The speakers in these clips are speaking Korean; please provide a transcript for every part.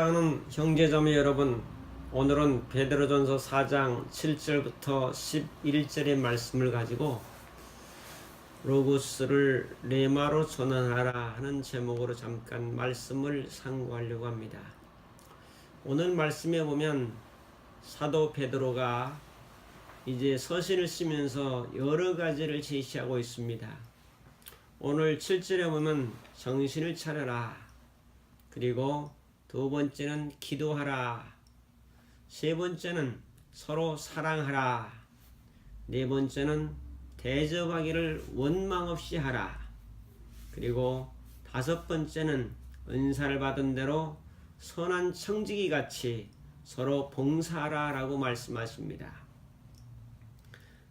사랑하는 형제자매 여러분, 오늘은 베드로전서 4장 7절부터 11절의 말씀을 가지고 로고스를 레마로 전환하라 하는 제목으로 잠깐 말씀을 상고하려고 합니다. 오늘 말씀에 보면 사도 베드로가 이제 서신을 쓰면서 여러 가지를 제시하고 있습니다. 오늘 7절에 보면 정신을 차려라, 그리고 두 번째는 기도하라, 세 번째는 서로 사랑하라, 네 번째는 대접하기를 원망 없이 하라, 그리고 다섯 번째는 은사를 받은 대로 선한 청지기 같이 서로 봉사하라 라고 말씀하십니다.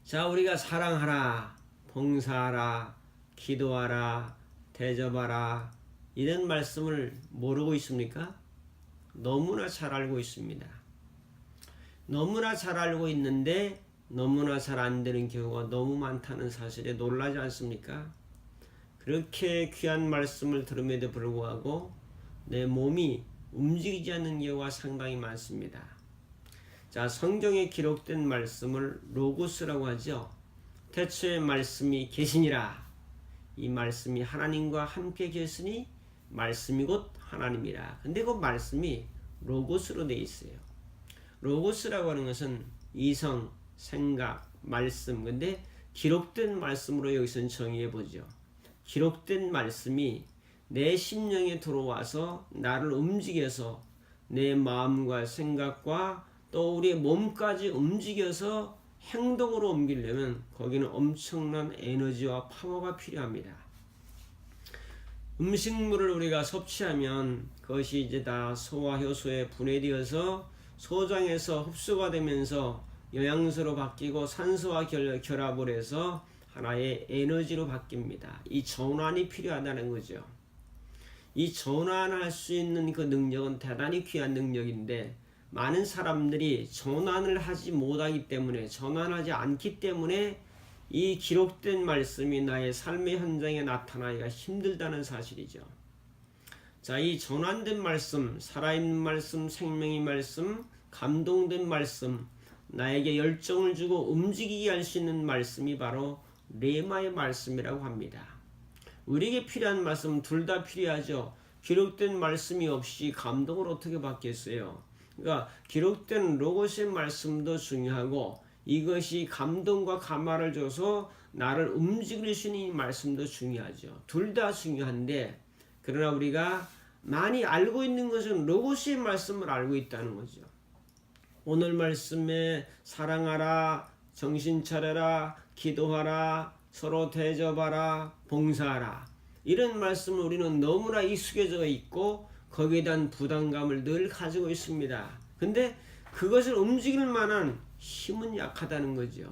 자, 우리가 사랑하라, 봉사하라, 기도하라, 대접하라 이런 말씀을 모르고 있습니까? 너무나 잘 알고 있습니다. 너무나 잘 알고 있는데 너무나 잘 안 되는 경우가 너무 많다는 사실에 놀라지 않습니까? 그렇게 귀한 말씀을 들음에도 불구하고 내 몸이 움직이지 않는 경우가 상당히 많습니다. 자, 성경에 기록된 말씀을 로고스라고 하죠. 태초에 말씀이 계시니라. 이 말씀이 하나님과 함께 계시니 말씀이 곧 하나님이라. 근데 그 말씀이 로고스로 되어 있어요. 로고스라고 하는 것은 이성, 생각, 말씀. 근데 기록된 말씀으로 여기서는 정의해 보죠. 기록된 말씀이 내 심령에 들어와서 나를 움직여서 내 마음과 생각과 또 우리의 몸까지 움직여서 행동으로 옮기려면 거기는 엄청난 에너지와 파워가 필요합니다. 음식물을 우리가 섭취하면 그것이 이제 다 소화 효소에 분해되어서 소장에서 흡수가 되면서 영양소로 바뀌고 산소와 결합을 해서 하나의 에너지로 바뀝니다. 이 전환이 필요하다는 거죠. 이 전환할 수 있는 그 능력은 대단히 귀한 능력인데 많은 사람들이 전환을 하지 못하기 때문에, 전환하지 않기 때문에 이 기록된 말씀이 나의 삶의 현장에 나타나기가 힘들다는 사실이죠. 자, 이 전환된 말씀, 살아있는 말씀, 생명의 말씀, 감동된 말씀, 나에게 열정을 주고 움직이게 할 수 있는 말씀이 바로 레마의 말씀이라고 합니다. 우리에게 필요한 말씀 둘 다 필요하죠. 기록된 말씀이 없이 감동을 어떻게 받겠어요? 그러니까 기록된 로고스의 말씀도 중요하고 이것이 감동과 감화를 줘서 나를 움직일 수 있는 말씀도 중요하죠. 둘 다 중요한데, 그러나 우리가 많이 알고 있는 것은 로고스의 말씀을 알고 있다는 거죠. 오늘 말씀에 사랑하라, 정신 차려라, 기도하라, 서로 대접하라, 봉사하라 이런 말씀을 우리는 너무나 익숙해져 있고 거기에 대한 부담감을 늘 가지고 있습니다. 근데 그것을 움직일 만한 힘은 약하다는 거죠.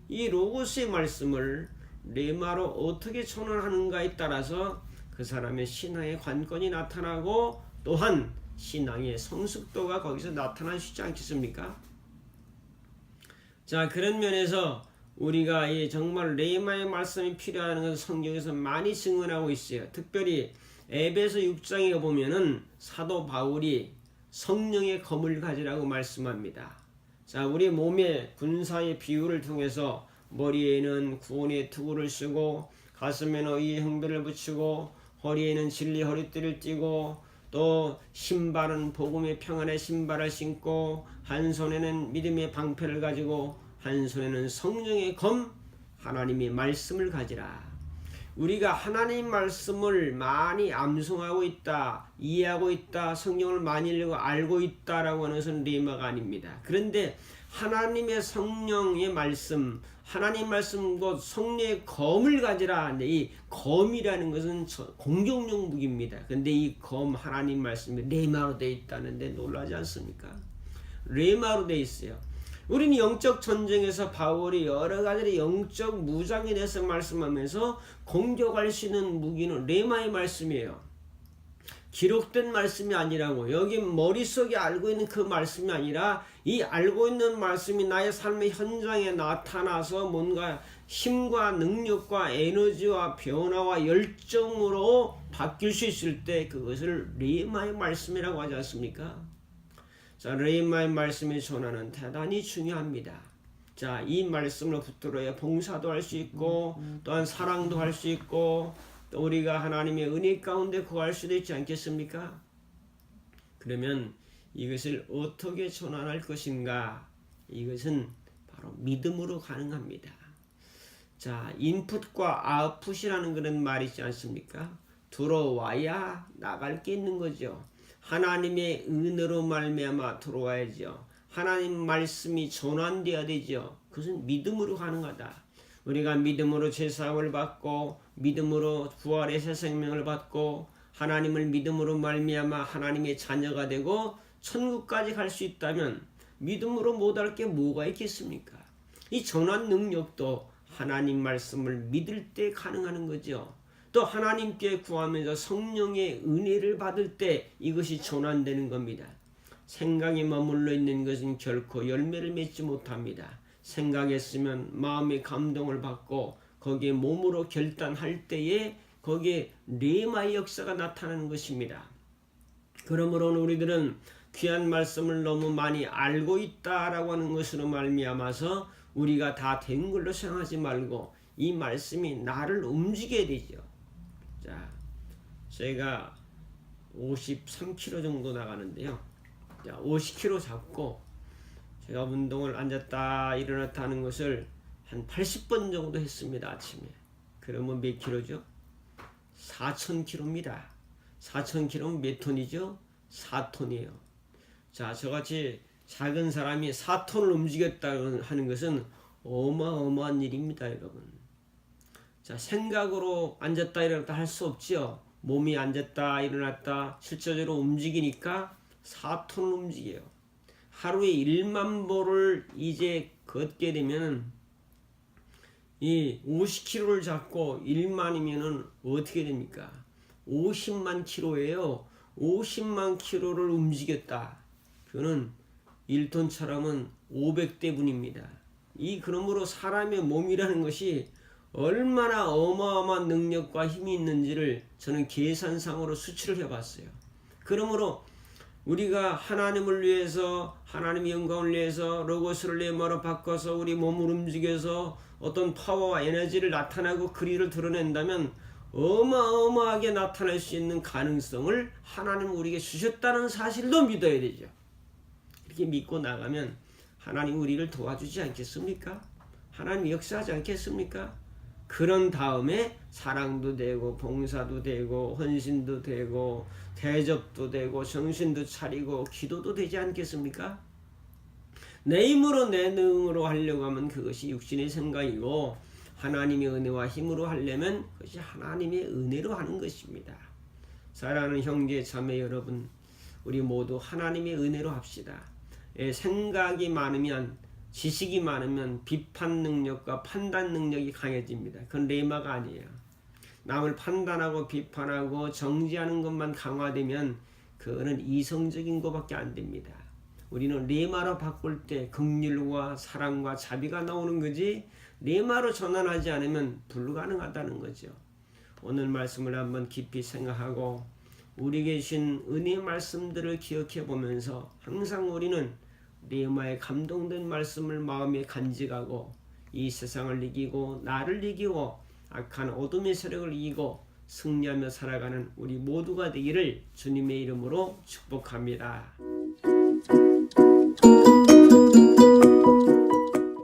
이 로고스의 말씀을 레마로 어떻게 전환하는가에 따라서 그 사람의 신앙의 관건이 나타나고 또한 신앙의 성숙도가 거기서 나타날 수 있지 않겠습니까? 자, 그런 면에서 우리가 이 정말 레마의 말씀이 필요한 것은 성경에서 많이 증언하고 있어요. 특별히 에베소 6장에 보면은 사도 바울이 성령의 검을 가지라고 말씀합니다. 자, 우리 몸의 군사의 비유를 통해서 머리에는 구원의 투구를 쓰고 가슴에는 의의 형배를 붙이고 허리에는 진리 허리띠를 띠고 또 신발은 복음의 평안의 신발을 신고 한 손에는 믿음의 방패를 가지고 한 손에는 성령의 검 하나님의 말씀을 가지라. 우리가 하나님 말씀을 많이 암송하고 있다, 이해하고 있다, 성경을 많이 읽고 알고 있다라고 하는 것은 레마가 아닙니다. 그런데 하나님의 성령의 말씀, 하나님 말씀 곧 성령의 검을 가지라 하는데 이 검이라는 것은 공격용 무기입니다. 근데 이 검 하나님 말씀이 레마로 되어 있다는데 놀라지 않습니까? 레마로 되어 있어요. 우리는 영적 전쟁에서 바울이 여러 가지 영적 무장에 대해서 말씀하면서 공격할 수 있는 무기는 레마의 말씀이에요. 기록된 말씀이 아니라고, 여기 머릿속에 알고 있는 그 말씀이 아니라 이 알고 있는 말씀이 나의 삶의 현장에 나타나서 뭔가 힘과 능력과 에너지와 변화와 열정으로 바뀔 수 있을 때 그것을 레마의 말씀이라고 하지 않습니까? 자, 레마의 말씀의 전하는 대단히 중요합니다. 자, 이 말씀을 붙들어야 봉사도 할 수 있고 또한 사랑도 할 수 있고 또 우리가 하나님의 은혜 가운데 거할 수도 있지 않겠습니까? 그러면 이것을 어떻게 전환할 것인가? 이것은 바로 믿음으로 가능합니다. 자, 인풋과 아웃풋이라는 그런 말이 있지 않습니까? 들어와야 나갈 게 있는 거죠. 하나님의 은혜로 말미암아 들어와야죠. 하나님 말씀이 전환되어야 되죠. 그것은 믿음으로 가능하다. 우리가 믿음으로 제사함을 받고 믿음으로 부활의 새 생명을 받고 하나님을 믿음으로 말미암아 하나님의 자녀가 되고 천국까지 갈 수 있다면 믿음으로 못할 게 뭐가 있겠습니까? 이 전환 능력도 하나님 말씀을 믿을 때 가능한 거죠. 또 하나님께 구하면서 성령의 은혜를 받을 때 이것이 전환되는 겁니다. 생각이 머물러 있는 것은 결코 열매를 맺지 못합니다. 생각했으면 마음의 감동을 받고 거기에 몸으로 결단할 때에 거기에 레마의 역사가 나타나는 것입니다. 그러므로 우리들은 귀한 말씀을 너무 많이 알고 있다라고 하는 것으로 말미암아서 우리가 다 된 걸로 생각하지 말고 이 말씀이 나를 움직여야 되죠. 자, 제가 53kg 정도 나가는데요. 자, 50kg 잡고 제가 운동을 앉았다 일어났다 하는 것을 한 80번 정도 했습니다. 아침에. 그러면 몇 킬로죠? 4,000kg입니다. 4,000kg면 몇 톤이죠? 4톤이에요. 자, 저같이 작은 사람이 4톤을 움직였다 하는 것은 어마어마한 일입니다, 여러분. 자, 생각으로 앉았다 일어났다 할 수 없지요. 몸이 앉았다 일어났다 실제적으로 움직이니까 4톤을 움직여요. 하루에 1만 보를 이제 걷게 되면 이 50kg를 잡고 1만이면은 어떻게 됩니까? 50만 킬로예요. 50만 킬로를 움직였다. 그거는 1톤처럼은 500대 분입니다. 그러므로 사람의 몸이라는 것이 얼마나 어마어마한 능력과 힘이 있는지를 저는 계산상으로 수치를 해봤어요. 그러므로 우리가 하나님을 위해서 하나님의 영광을 위해서 로고스를 레마로 바꿔서 우리 몸을 움직여서 어떤 파워와 에너지를 나타내고 그리를 드러낸다면 어마어마하게 나타날 수 있는 가능성을 하나님 우리에게 주셨다는 사실도 믿어야 되죠. 이렇게 믿고 나가면 하나님 우리를 도와주지 않겠습니까? 하나님 역사하지 않겠습니까? 그런 다음에 사랑도 되고 봉사도 되고 헌신도 되고 대접도 되고 정신도 차리고 기도도 되지 않겠습니까? 내 힘으로 내 능으로 하려고 하면 그것이 육신의 생각이고 하나님의 은혜와 힘으로 하려면 그것이 하나님의 은혜로 하는 것입니다. 사랑하는 형제 자매 여러분, 우리 모두 하나님의 은혜로 합시다. 생각이 많으면 지식이 많으면 비판 능력과 판단 능력이 강해집니다. 그건 레마가 아니에요. 남을 판단하고 비판하고 정지하는 것만 강화되면 그거는 이성적인 것밖에 안 됩니다. 우리는 레마로 바꿀 때 긍휼과 사랑과 자비가 나오는 거지 레마로 전환하지 않으면 불가능하다는 거죠. 오늘 말씀을 한번 깊이 생각하고 우리에게 주신 은혜의 말씀들을 기억해 보면서 항상 우리는 레마의 감동된 말씀을 마음에 간직하고 이 세상을 이기고 나를 이기고 악한 어둠의 세력을 이기고 승리하며 살아가는 우리 모두가 되기를 주님의 이름으로 축복합니다.